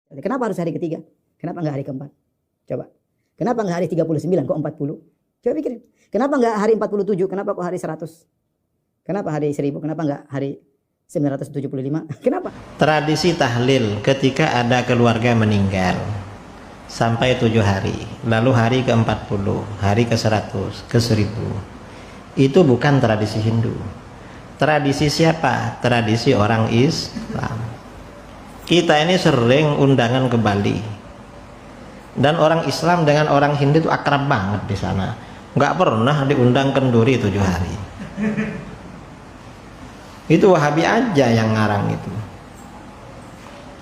Kenapa harus hari ketiga? Kenapa nggak hari keempat? Coba. Kenapa nggak hari 39 kok 40? Coba pikirin. Kenapa nggak hari 47? Kenapa kok hari 100? Kenapa hari 1000? Kenapa nggak hari 975? Kenapa? Tradisi tahlil ketika ada keluarga meninggal sampai 7 hari, lalu hari ke-40, hari ke-100, ke-1000. Itu bukan tradisi Hindu. Tradisi siapa? Tradisi orang Islam. Kita ini sering undangan ke Bali, dan orang Islam dengan orang Hindu itu akrab banget di sana. Nggak pernah diundang kenduri 7 hari. Itu Wahabi aja yang ngarang itu.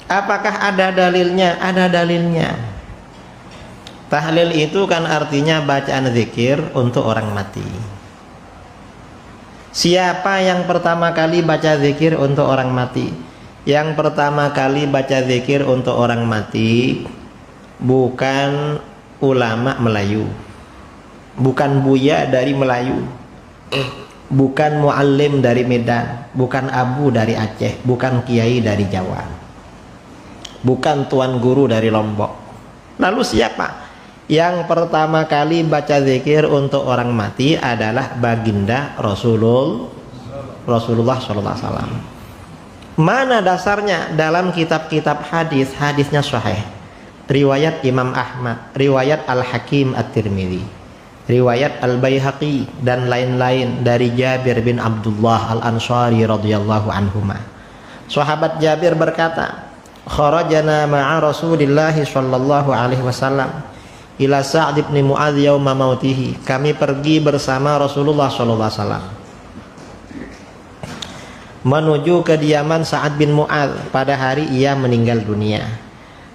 Apakah ada dalilnya? Ada dalilnya. Tahlil itu kan artinya bacaan zikir untuk orang mati. Siapa yang pertama kali baca zikir untuk orang mati? Yang pertama kali baca zikir untuk orang mati bukan ulama Melayu, bukan buya dari Melayu, bukan muallim dari Medan, bukan abu dari Aceh, bukan kiai dari Jawa, bukan tuan guru dari Lombok. Lalu siapa? Yang pertama kali baca zikir untuk orang mati adalah baginda Rasulullah SAW. Mana dasarnya? Dalam kitab-kitab hadis, hadisnya sahih. Riwayat Imam Ahmad, riwayat Al-Hakim At-Tirmidzi, riwayat Al-Baihaqi dan lain-lain dari Jabir bin Abdullah Al-Ansari radhiyallahu anhuma. Sahabat Jabir berkata, "Kharajana ma'a Rasulillah sallallahu alaihi wasallam ila Sa'd bin Mu'adz yauma mautihi." Kami pergi bersama Rasulullah sallallahu alaihi wasallam menuju kediaman Sa'ad bin Mu'adz pada hari ia meninggal dunia.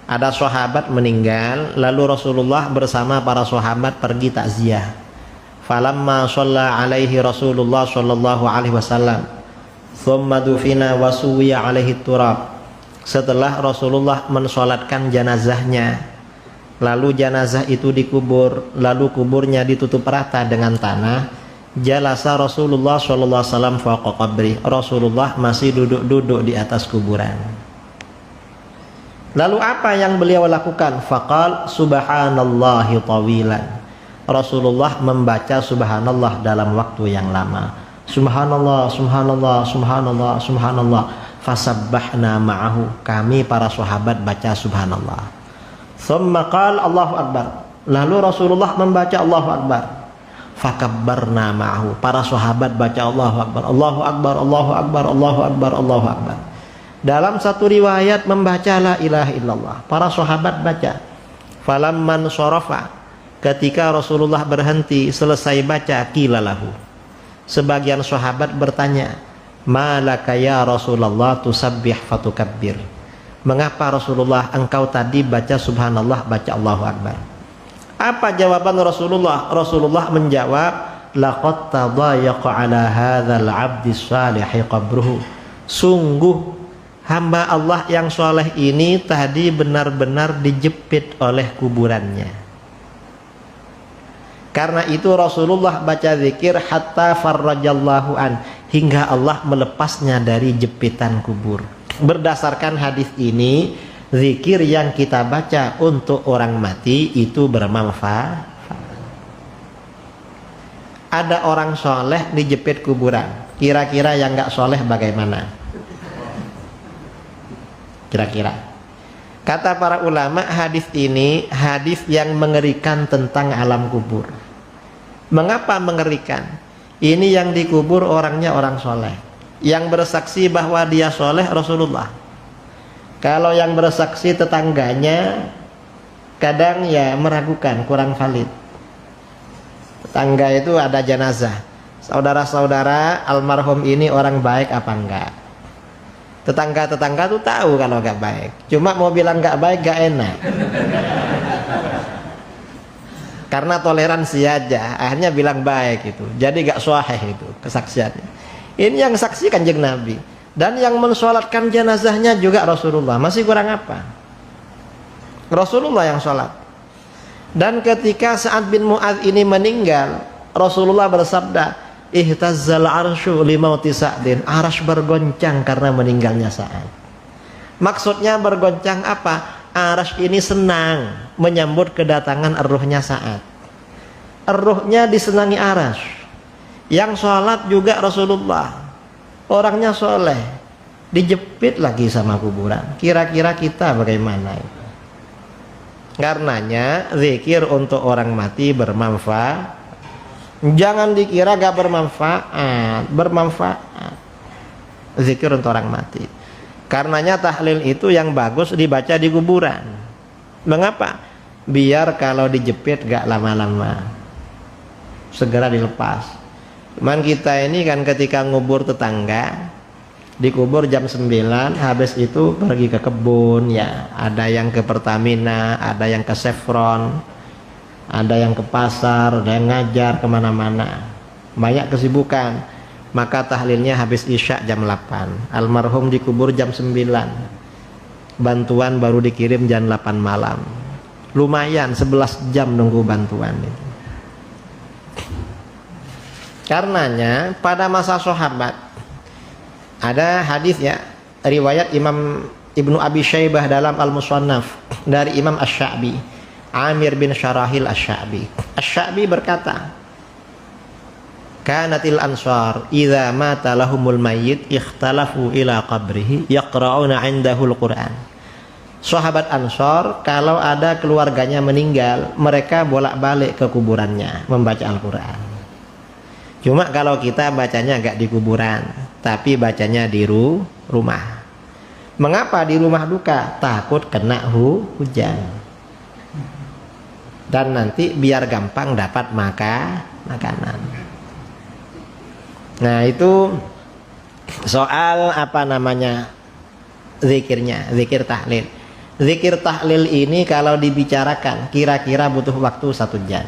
Ada sahabat meninggal, lalu Rasulullah bersama para sahabat pergi takziah. Falamma shalla alaihi Rasulullah sallallahu alaihi wasallam, thumma dufina wa suwiya alaihi turab. Setelah Rasulullah mensolatkan jenazahnya, lalu jenazah itu dikubur, lalu kuburnya ditutup rata dengan tanah. Jalasa Rasulullah sallallahu alaihi wasallam fawqa qabri. Rasulullah masih duduk-duduk di atas kuburan. Lalu apa yang beliau lakukan? Faqal subhanallahi tawilan. Rasulullah membaca subhanallah dalam waktu yang lama. Subhanallah, subhanallah, subhanallah, subhanallah. Fasabbahna ma'ahu. Kami para sahabat baca subhanallah. Thumma qala Allahu akbar. Lalu Rasulullah membaca Allahu akbar. Fakabbarna ma'ahu. Para sahabat baca Allahu akbar, Allahu akbar, Allahu akbar, Allahu akbar, Allahu akbar. Dalam satu riwayat membaca la ilaha illallah. Para sahabat baca. Falamman sharafa. Ketika Rasulullah berhenti selesai baca, qila lahu. Sebagian sahabat bertanya, malaka ya Rasulullah tusabbih fatukabbir. Mengapa Rasulullah engkau tadi baca subhanallah, baca Allahu akbar? Apa jawaban Rasulullah? Rasulullah menjawab, laqad tadayaqa ala hadzal 'abdi shalihi qabruhu. Sungguh hamba Allah yang soleh ini tadi benar-benar dijepit oleh kuburannya. Karena itu Rasulullah baca zikir hatta farrajallahu an, hingga Allah melepasnya dari jepitan kubur. Berdasarkan hadis ini, zikir yang kita baca untuk orang mati itu bermanfaat. Ada orang soleh dijepit kuburan. Kira-kira yang nggak soleh bagaimana? Kira-kira. Kata para ulama, hadis ini hadis yang mengerikan tentang alam kubur. Mengapa mengerikan? Ini yang dikubur orangnya orang soleh, yang bersaksi bahwa dia soleh Rasulullah. Kalau yang bersaksi tetangganya, kadang ya meragukan, kurang valid. Tetangga itu ada jenazah, saudara-saudara almarhum ini orang baik apa enggak? Tetangga-tetangga tuh tahu kalau enggak baik, cuma mau bilang enggak baik enggak enak. Karena toleransi aja, akhirnya bilang baik itu. Jadi enggak sahih itu kesaksiannya. Ini yang saksi Kanjeng Nabi. Dan yang mensolatkan jenazahnya juga Rasulullah. Masih kurang apa? Rasulullah yang sholat. Dan ketika Sa'ad bin Mu'adz ini meninggal, Rasulullah bersabda, ihtazzal arsyu limauti Sa'din. Arsy bergoncang karena meninggalnya Sa'ad. Maksudnya bergoncang apa? Arasy ini senang menyambut kedatangan ruhnya Sa'ad. Ruhnya disenangi arasy. Yang sholat juga Rasulullah. Orangnya soleh. Dijepit lagi sama kuburan. Kira-kira kita bagaimana itu? Karenanya zikir untuk orang mati bermanfaat. Jangan dikira gak bermanfaat. Bermanfaat. Zikir untuk orang mati. Karenanya tahlil itu yang bagus dibaca di kuburan. Mengapa? Biar kalau dijepit gak lama-lama, segera dilepas. Cuman kita ini kan ketika ngubur tetangga, dikubur jam 9, habis itu pergi ke kebun, ya ada yang ke Pertamina, ada yang ke Chevron, ada yang ke pasar, ada yang ngajar kemana-mana, banyak kesibukan. Maka tahlilnya habis isya jam 8, almarhum dikubur jam 9, bantuan baru dikirim jam 8 malam. Lumayan 11 jam nunggu bantuan itu. Karenanya pada masa sahabat ada hadis, ya, riwayat Imam Ibnu Abi Syaibah dalam Al-Musannaf dari Imam Asy-Sya'bi, Amir bin Syarahil Asy-Sya'bi. Asy-Sya'bi berkata, kanatil ansar idza mata lahumul mayyit ikhtalafu ila qabrihi yaqra'una 'indahul Qur'an. Sahabat Ansar kalau ada keluarganya meninggal, mereka bolak-balik ke kuburannya membaca Al-Qur'an. Cuma kalau kita bacanya enggak di kuburan, tapi bacanya di rumah. Mengapa di rumah duka? Takut kena hujan. Dan nanti biar gampang dapat makanan. Nah, itu soal apa namanya zikirnya, zikir tahlil. Zikir tahlil ini kalau dibicarakan kira-kira butuh waktu 1 jam.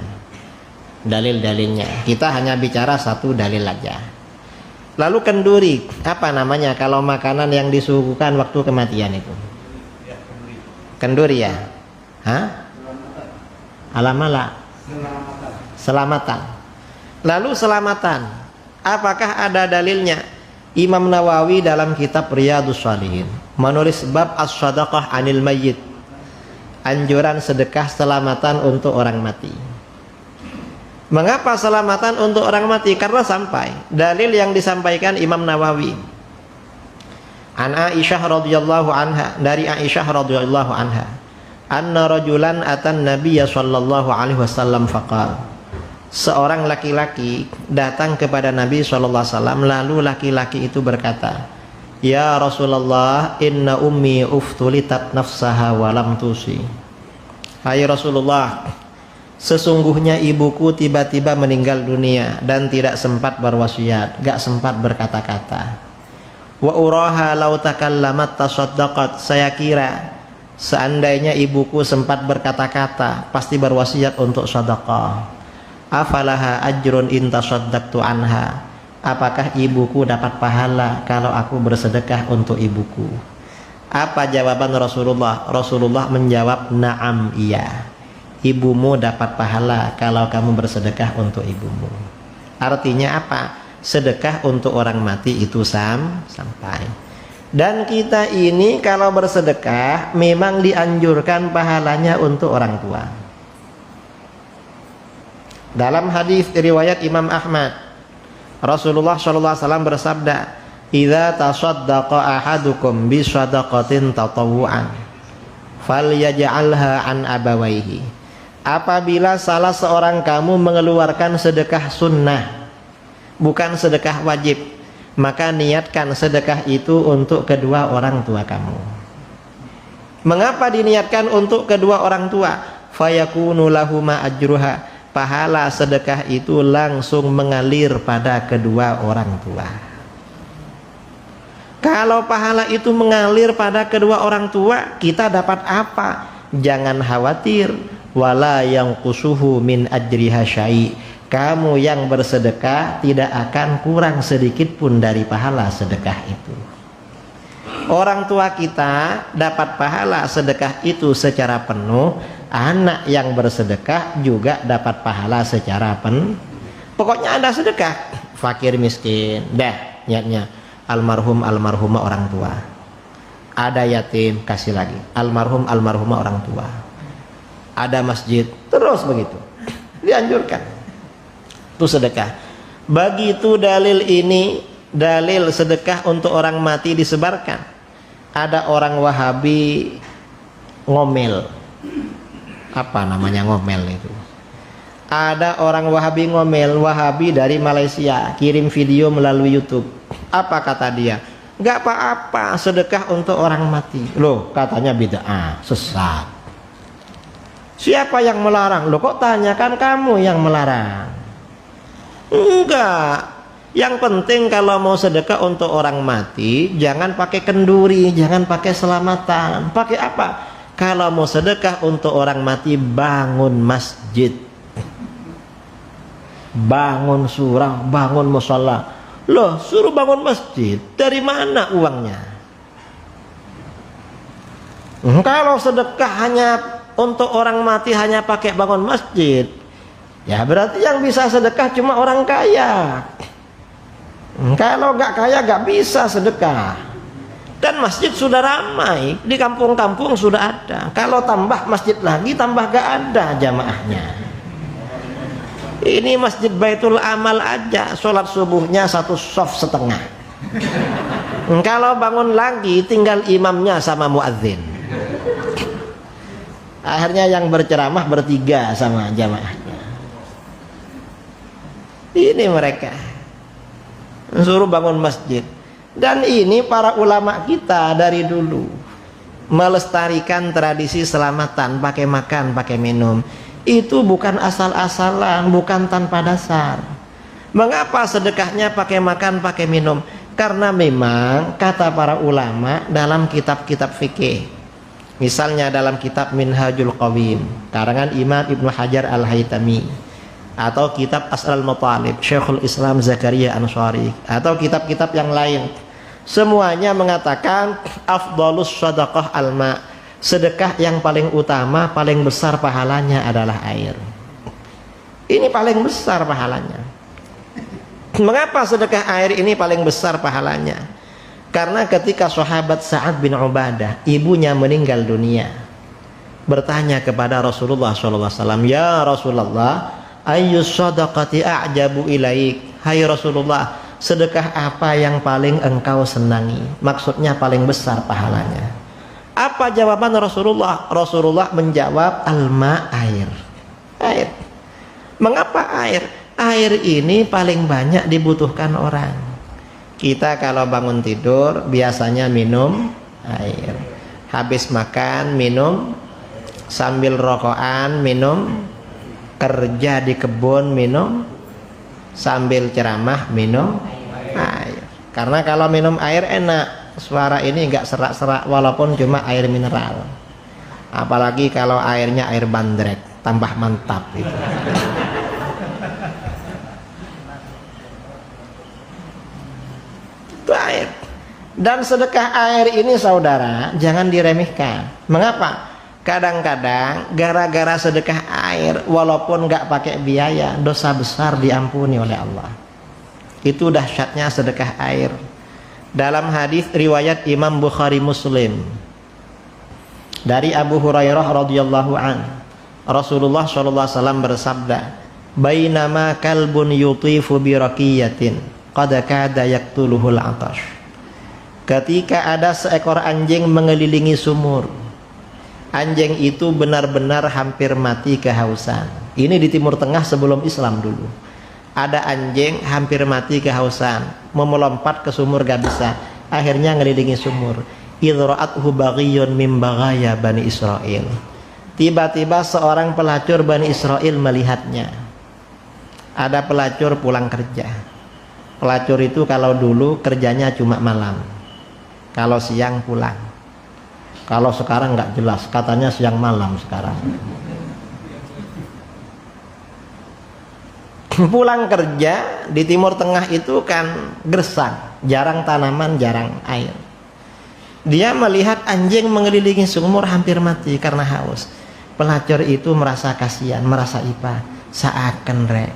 Dalil-dalilnya kita hanya bicara 1 dalil aja. Lalu kenduri, apa namanya kalau makanan yang disuguhkan waktu kematian itu? Kenduri, ya? Hah? Alamala. Selamatan. Lalu selamatan, apakah ada dalilnya? Imam Nawawi dalam kitab Riyadhus Shalihin menulis bab as-shadaqah 'anil mayyit, anjuran sedekah selamatan untuk orang mati. Mengapa selamatan untuk orang mati? Karena sampai dalil yang disampaikan Imam Nawawi an Aisyah radhiyallahu anha, dari Aisyah radhiyallahu anha, anna rajulan atan nabiyya sallallahu alaihi wasallam faqala, seorang laki-laki datang kepada Nabi SAW, lalu laki-laki itu berkata, ya Rasulullah, inna ummi uftulitat nafsaha walam tusi. Hai Rasulullah, sesungguhnya ibuku tiba-tiba meninggal dunia dan tidak sempat berwasiat, gak sempat berkata-kata. Wa uraha law takallamat tasaddaqat, saya kira seandainya ibuku sempat berkata-kata pasti berwasiat untuk sedekah. Afalaha ajrun in tasaddaqtu anha, apakah ibuku dapat pahala kalau aku bersedekah untuk ibuku? Apa jawaban Rasulullah? Rasulullah menjawab, na'am, iya, ibumu dapat pahala kalau kamu bersedekah untuk ibumu. Artinya apa? Sedekah untuk orang mati itu sampai. Dan kita ini kalau bersedekah memang dianjurkan pahalanya untuk orang tua. Dalam hadis riwayat Imam Ahmad, Rasulullah SAW bersabda, idza tasaddaqa ahadukum bi shadaqatin tatawwu'an falyaj'alha an abawaihi. Apabila salah seorang kamu mengeluarkan sedekah sunnah, bukan sedekah wajib, maka niatkan sedekah itu untuk kedua orang tua kamu. Mengapa diniatkan untuk kedua orang tua? Fayakunu lahuma ajruha, pahala sedekah itu langsung mengalir pada kedua orang tua. Kalau pahala itu mengalir pada kedua orang tua, kita dapat apa? Jangan khawatir, wala yanqusuhu min ajriha syai'. Kamu yang bersedekah tidak akan kurang sedikit pun dari pahala sedekah itu. Orang tua kita dapat pahala sedekah itu secara penuh. Anak yang bersedekah juga dapat pahala secara pokoknya ada sedekah, fakir miskin, dah niatnya almarhum almarhumah orang tua. Ada yatim, kasih lagi. Almarhum, almarhumah orang tua. Ada masjid, terus begitu. Dianjurkan. Itu sedekah. Begitu dalil ini, dalil sedekah untuk orang mati disebarkan. Ada orang Wahabi ngomel. Apa namanya ngomel itu? Ada orang Wahabi ngomel, Wahabi dari Malaysia, kirim video melalui YouTube. Apa kata dia? Gak apa-apa sedekah untuk orang mati. Loh, katanya bid'ah, sesat. Siapa yang melarang? Loh, kok tanyakan kamu yang melarang? Enggak. Yang penting kalau mau sedekah untuk orang mati, jangan pakai kenduri, jangan pakai selamatan. Pakai apa? Kalau mau sedekah untuk orang mati, bangun masjid, bangun surau, bangun mushola. Loh, suruh bangun masjid, dari mana uangnya? Kalau sedekah hanya untuk orang mati hanya pakai bangun masjid, ya berarti yang bisa sedekah cuma orang kaya. Kalau nggak kaya nggak bisa sedekah. Dan masjid sudah ramai, di kampung-kampung sudah ada. Kalau tambah masjid lagi, tambah gak ada jamaahnya. Ini masjid Baitul Amal aja, sholat subuhnya 1 shaf setengah. Kalau bangun lagi, tinggal imamnya sama muadzin. Akhirnya yang berceramah bertiga sama jamaahnya. Ini mereka suruh bangun masjid. Dan ini para ulama kita dari dulu melestarikan tradisi selamatan, pakai makan, pakai minum. Itu bukan asal-asalan, bukan tanpa dasar. Mengapa sedekahnya pakai makan, pakai minum? Karena memang kata para ulama dalam kitab-kitab fikih. Misalnya dalam kitab Minhajul Qawim karangan Imam Ibnu Hajar Al-Haytami, atau kitab As'al Matalib Syekhul Islam Zakaria Ansari, atau kitab-kitab yang lain, semuanya mengatakan afdhalus shadaqah alma, sedekah yang paling utama, paling besar pahalanya adalah air. Ini paling besar pahalanya. Mengapa sedekah air ini paling besar pahalanya? Karena ketika sahabat Sa'ad bin Ubadah, ibunya meninggal dunia, bertanya kepada Rasulullah SAW, ya Rasulullah, ayyus shadaqati a'jabu ilaik, hai Rasulullah, sedekah apa yang paling engkau senangi? Maksudnya paling besar pahalanya. Apa jawaban Rasulullah? Rasulullah menjawab, alma, air. Air. Mengapa air? Air ini paling banyak dibutuhkan orang. Kita kalau bangun tidur biasanya minum air, habis makan minum, sambil rokokan minum, kerja di kebun minum, sambil ceramah minum air. Karena kalau minum air enak, suara ini enggak serak-serak walaupun cuma air mineral. Apalagi kalau airnya air bandrek, tambah mantap itu. Itu air. Dan sedekah air ini saudara jangan diremehkan. Mengapa? Kadang-kadang gara-gara sedekah air walaupun nggak pakai biaya, dosa besar diampuni oleh Allah. Itu dahsyatnya sedekah air. Dalam hadis riwayat Imam Bukhari Muslim dari Abu Hurairah radhiyallahu an, Rasulullah sallallahu alaihi wasallam bersabda, bainama kalbun yutifu bi raqiyatin qad kada yaqtuluhul atash. Ketika ada seekor anjing mengelilingi sumur, anjing itu benar-benar hampir mati kehausan. Ini di Timur Tengah sebelum Islam dulu. Ada anjing hampir mati kehausan, mau melompat ke sumur gak bisa, akhirnya ngelilingi sumur. Idra'athu baghiyun min baghaya Bani Israel. Tiba-tiba seorang pelacur Bani Israel melihatnya. Ada pelacur pulang kerja. Pelacur itu kalau dulu kerjanya cuma malam, kalau siang pulang. Kalau sekarang nggak jelas, katanya siang malam sekarang. Pulang kerja di Timur Tengah itu kan gersang, jarang tanaman, jarang air. Dia melihat anjing mengelilingi sumur hampir mati karena haus. Pelacur itu merasa kasihan, merasa iba, seakan rek.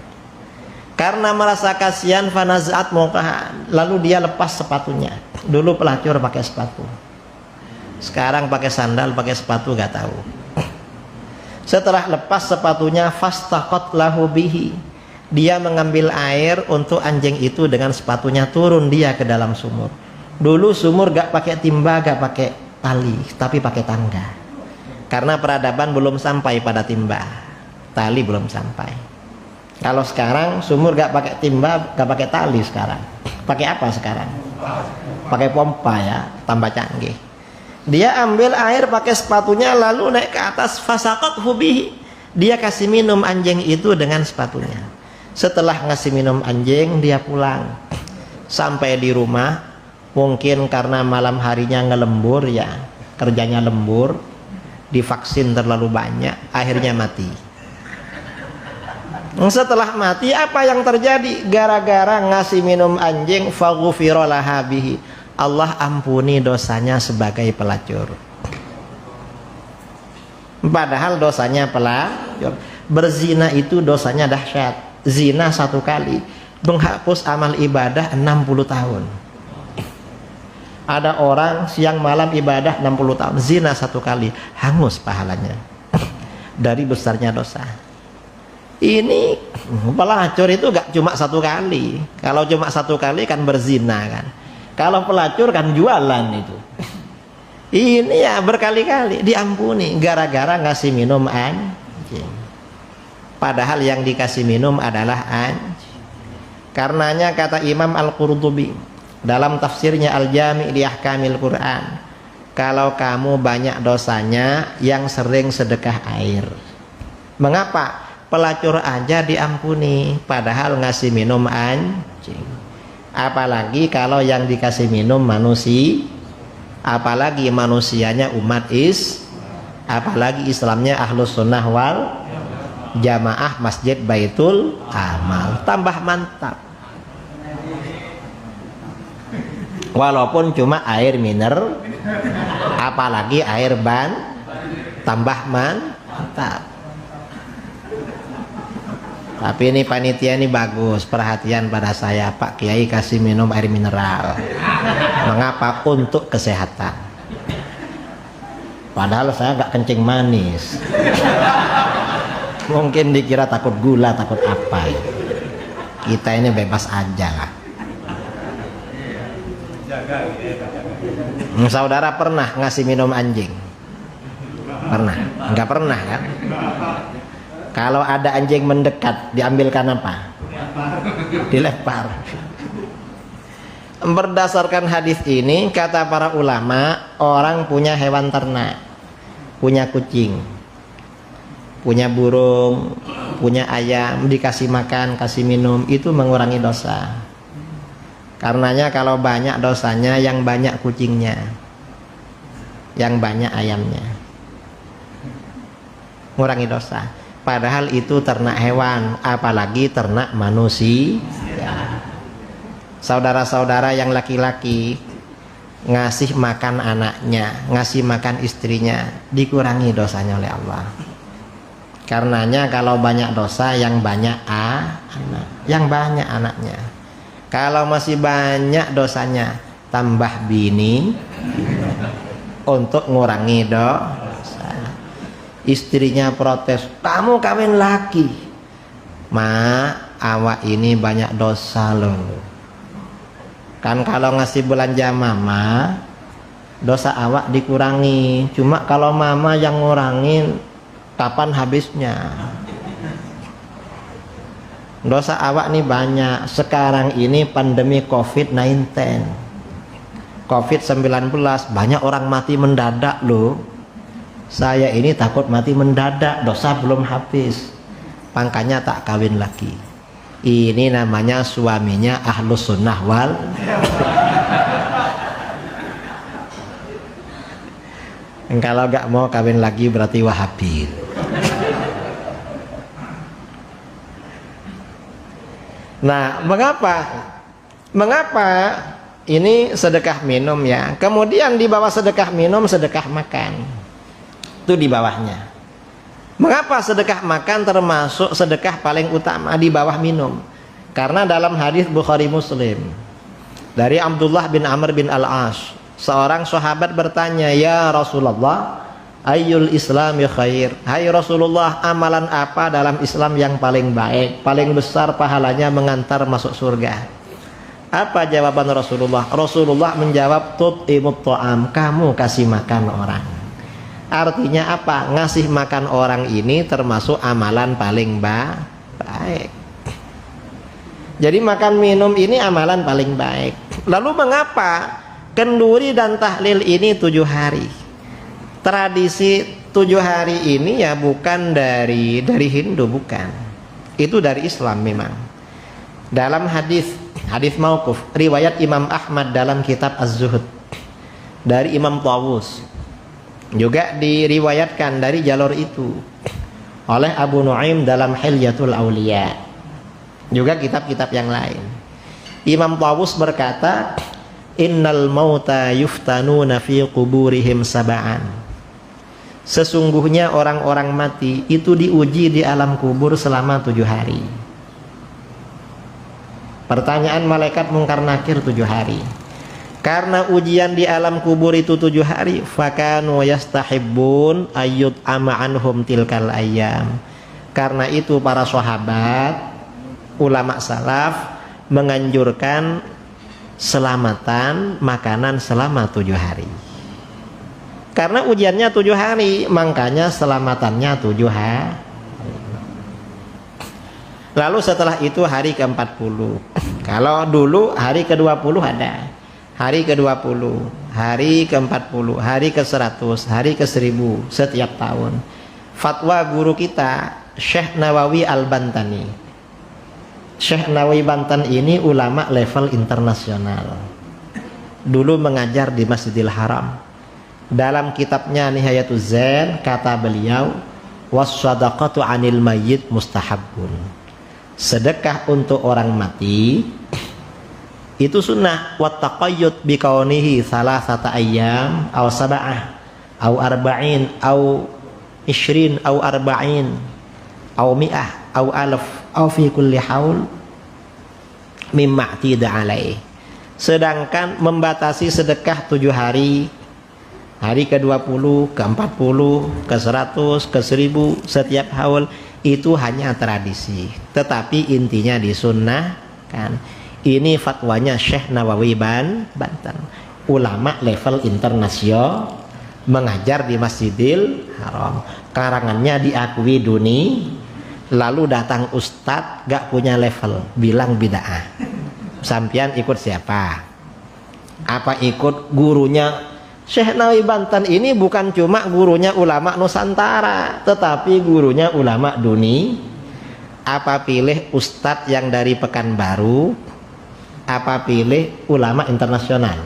Karena merasa kasihan, fanazat muqaha, lalu dia lepas sepatunya. Dulu pelacur pakai sepatu. Sekarang pakai sandal, pakai sepatu gak tahu. Setelah lepas sepatunya, fastaqat lahu bihi, dia mengambil air untuk anjing itu dengan sepatunya, turun dia ke dalam sumur. Dulu sumur gak pakai timba, gak pakai tali, tapi pakai tangga. Karena peradaban belum sampai pada timba, tali belum sampai. Kalau sekarang sumur gak pakai timba, gak pakai tali sekarang. Pakai apa sekarang? Pakai pompa ya, tambah canggih. Dia ambil air pakai sepatunya, lalu naik ke atas, fasaqat hubihi, dia kasih minum anjing itu dengan sepatunya. Setelah ngasih minum anjing, dia pulang. Sampai di rumah, mungkin karena malam harinya ngelembur ya, kerjanya lembur, divaksin terlalu banyak, akhirnya mati. Setelah mati, apa yang terjadi? Gara-gara ngasih minum anjing, faghufira laha bihi, Allah ampuni dosanya sebagai pelacur. Padahal dosanya pelacur. Berzina itu dosanya dahsyat. Zina 1 kali menghapus amal ibadah 60 tahun. Ada orang siang malam ibadah 60 tahun, zina 1 kali, hangus pahalanya dari besarnya dosa. Ini pelacur itu gak cuma 1 kali. Kalau cuma 1 kali kan berzina kan. Kalau pelacur kan jualan itu. Ini ya berkali-kali diampuni gara-gara ngasih minum anjing. Padahal yang dikasih minum adalah anjing. Karenanya kata Imam Al-Qurtubi dalam tafsirnya Al-Jami' li Ahkamil Quran, kalau kamu banyak dosanya, yang sering sedekah air. Mengapa? Pelacur aja diampuni, padahal ngasih minum anjing. Apalagi kalau yang dikasih minum manusia, apalagi manusianya umat apalagi Islamnya Ahlus Sunnah wal Jamaah Masjid Baitul Amal, tambah mantap. Walaupun cuma air mineral, apalagi air ban, tambah mantap. Tapi ini panitia ini bagus, perhatian pada saya, Pak Kiai kasih minum air mineral. Mengapa? Untuk kesehatan. Padahal saya nggak kencing manis. Mungkin dikira takut gula, takut apa. Kita ini bebas aja lah. Saudara pernah ngasih minum anjing? Pernah? Nggak pernah kan? Kalau ada anjing mendekat, diambilkan apa? Dilempar. Berdasarkan hadis ini, kata para ulama, orang punya hewan ternak, punya kucing, punya burung, punya ayam, dikasih makan, kasih minum, itu mengurangi dosa. Karenanya kalau banyak dosanya, yang banyak kucingnya, yang banyak ayamnya, mengurangi dosa. Padahal itu ternak hewan, apalagi ternak manusia. Saudara-saudara yang laki-laki ngasih makan anaknya, ngasih makan istrinya, dikurangi dosanya oleh Allah. Karenanya kalau banyak dosa, yang banyak anak, yang banyak anaknya. Kalau masih banyak dosanya, tambah bini untuk ngurangi dosa. Istrinya protes, kamu kawin lagi. Ma, awak ini banyak dosa loh. Kan kalau ngasih belanja mama, dosa awak dikurangi. Cuma kalau mama yang ngurangin, kapan habisnya? Dosa awak nih banyak. Sekarang ini pandemi COVID-19, COVID-19, banyak orang mati mendadak loh. Saya ini takut mati mendadak, dosa belum habis, makanya tak kawin lagi. Ini namanya suaminya Ahlus Sunnah wal. Kalau gak mau kawin lagi berarti Wahabi. Nah, mengapa ini sedekah minum ya? Kemudian di bawah sedekah minum, sedekah makan. Itu di bawahnya. Mengapa sedekah makan termasuk sedekah paling utama di bawah minum? Karena dalam hadis Bukhari Muslim dari Abdullah bin Amr bin Al-As Seorang sahabat bertanya, "Ya Rasulullah, ayyul islami khair?" Hai Rasulullah, amalan apa dalam Islam yang paling baik, paling besar pahalanya mengantar masuk surga? Apa jawaban Rasulullah? Rasulullah menjawab, tut'imut ta'am, kamu kasih makan orang. Artinya apa? Ngasih makan orang ini termasuk amalan paling baik. Jadi makan minum ini amalan paling baik. Lalu mengapa kenduri dan tahlil ini 7 hari? Tradisi 7 hari ini ya bukan dari Hindu, bukan. Itu dari Islam memang. Dalam hadis mauquf riwayat Imam Ahmad dalam kitab Az-Zuhud dari Imam Tawus, juga diriwayatkan dari jalur itu oleh Abu Nuaim dalam Hilyatul Auliya, juga kitab-kitab yang lain. Imam Tawus berkata, innal mauta yuftanuna fi quburihim sab'an. Sesungguhnya orang-orang mati itu diuji di alam kubur selama 7 hari. Pertanyaan malaikat Mungkar Nakir 7 hari. Karena ujian di alam kubur itu 7 hari, fakanu yastahibbun ayyut ama anhum tilkal ayyam. Karena itu para sahabat, ulama salaf menganjurkan selamatan makanan selama 7 hari. Karena ujiannya 7 hari, makanya selamatannya 7 hari. Lalu setelah itu hari ke-40. Kalau dulu hari ke-20 ada, hari ke-20, hari ke-40, hari ke-100, hari ke-1000 setiap tahun. Fatwa guru kita Syekh Nawawi Al-Bantani. Syekh Nawawi Banten ini ulama level internasional. Dulu mengajar di Masjidil Haram. Dalam kitabnya Nihayatuz Zain kata beliau, was-shadaqatu 'anil mayyit mustahabun. Sedekah untuk orang mati itu sunnah. Wat taqayyud bi kaunihi salasata ayyam aw sab'ah aw arba'in aw 20 aw arba'in aw mi'ah aw alaf aw fi kulli haul mimma tidak alaih. Sedangkan membatasi sedekah 7 hari, hari ke-20, ke-40, ke-100, ke-1000 setiap haul, itu hanya tradisi, tetapi intinya disunnahkan. Ini fatwanya Syekh Nawawi Banten, ulama level internasional, mengajar di Masjidil Haram, karangannya diakui dunia. Lalu datang ustadz gak punya level, bilang bid'ah. Sampian ikut siapa? Apa ikut gurunya? Syekh Nawawi Banten ini bukan cuma gurunya ulama Nusantara, tetapi gurunya ulama dunia. Apa pilih ustadz yang dari Pekanbaru, apa pilih ulama internasional?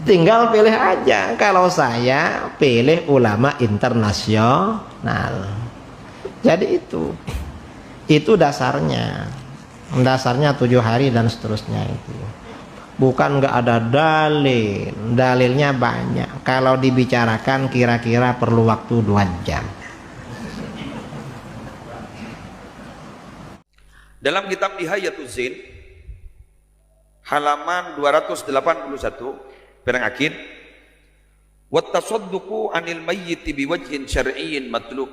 Tinggal pilih aja. Kalau saya pilih ulama internasional. Jadi itu dasarnya 7 hari dan seterusnya itu. Bukan nggak ada dalil, dalilnya banyak. Kalau dibicarakan kira-kira perlu waktu 2 jam. Dalam kitab Nihayatuz Zain halaman 281 perang akhir, wat tasadduqu 'anil mayyiti biwajhin syar'iyyin matlub,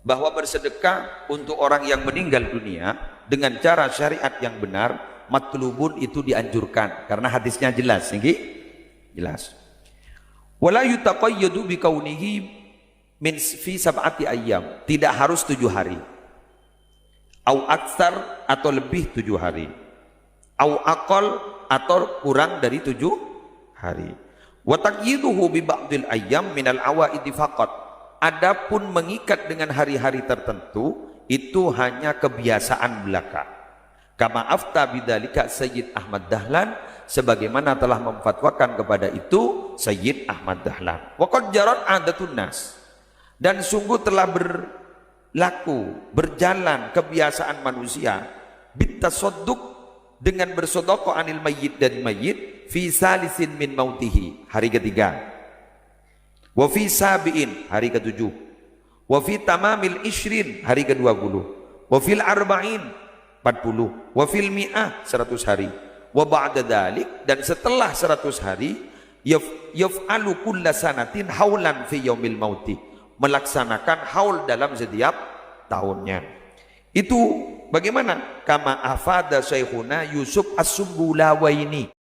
bahwa bersedekah untuk orang yang meninggal dunia dengan cara syariat yang benar matlubun, itu dianjurkan karena hadisnya jelas, jelas. Wala yutaqayyadu bikaunihi min fi sab'ati ayyam, tidak harus 7 hari. Au aksar atau lebih 7 hari. Au aqal atau kurang dari 7 hari. Wa taqyiduhu bi ba'dil ayyam minal awaidi faqat. Adapun mengikat dengan hari-hari tertentu itu hanya kebiasaan belaka. Kama afta bidzalika Sayyid Ahmad Dahlan, sebagaimana telah memfatwakan kepada itu Sayyid Ahmad Dahlan. Wa qad jarat 'adatun nas, dan sungguh telah berlaku, berjalan kebiasaan manusia bitasadduq, dengan bersedekah anil mayyit, dari mayyit, fi salisin min mautihi, hari ketiga, wa fi sabiin, hari ke-7, wa fi tamamil ishrin, hari ke-20, wa fil arba'in, 40, wa fil mi'ah, 100 hari, wa ba'da dzalik, dan setelah 100 hari yaf'alu kulla sanatin haulan fi yaumil mauti, melaksanakan haul dalam setiap tahunnya. Itu bagaimana? Kama afada Syekhuna Yusuf As-Sumbulawaini,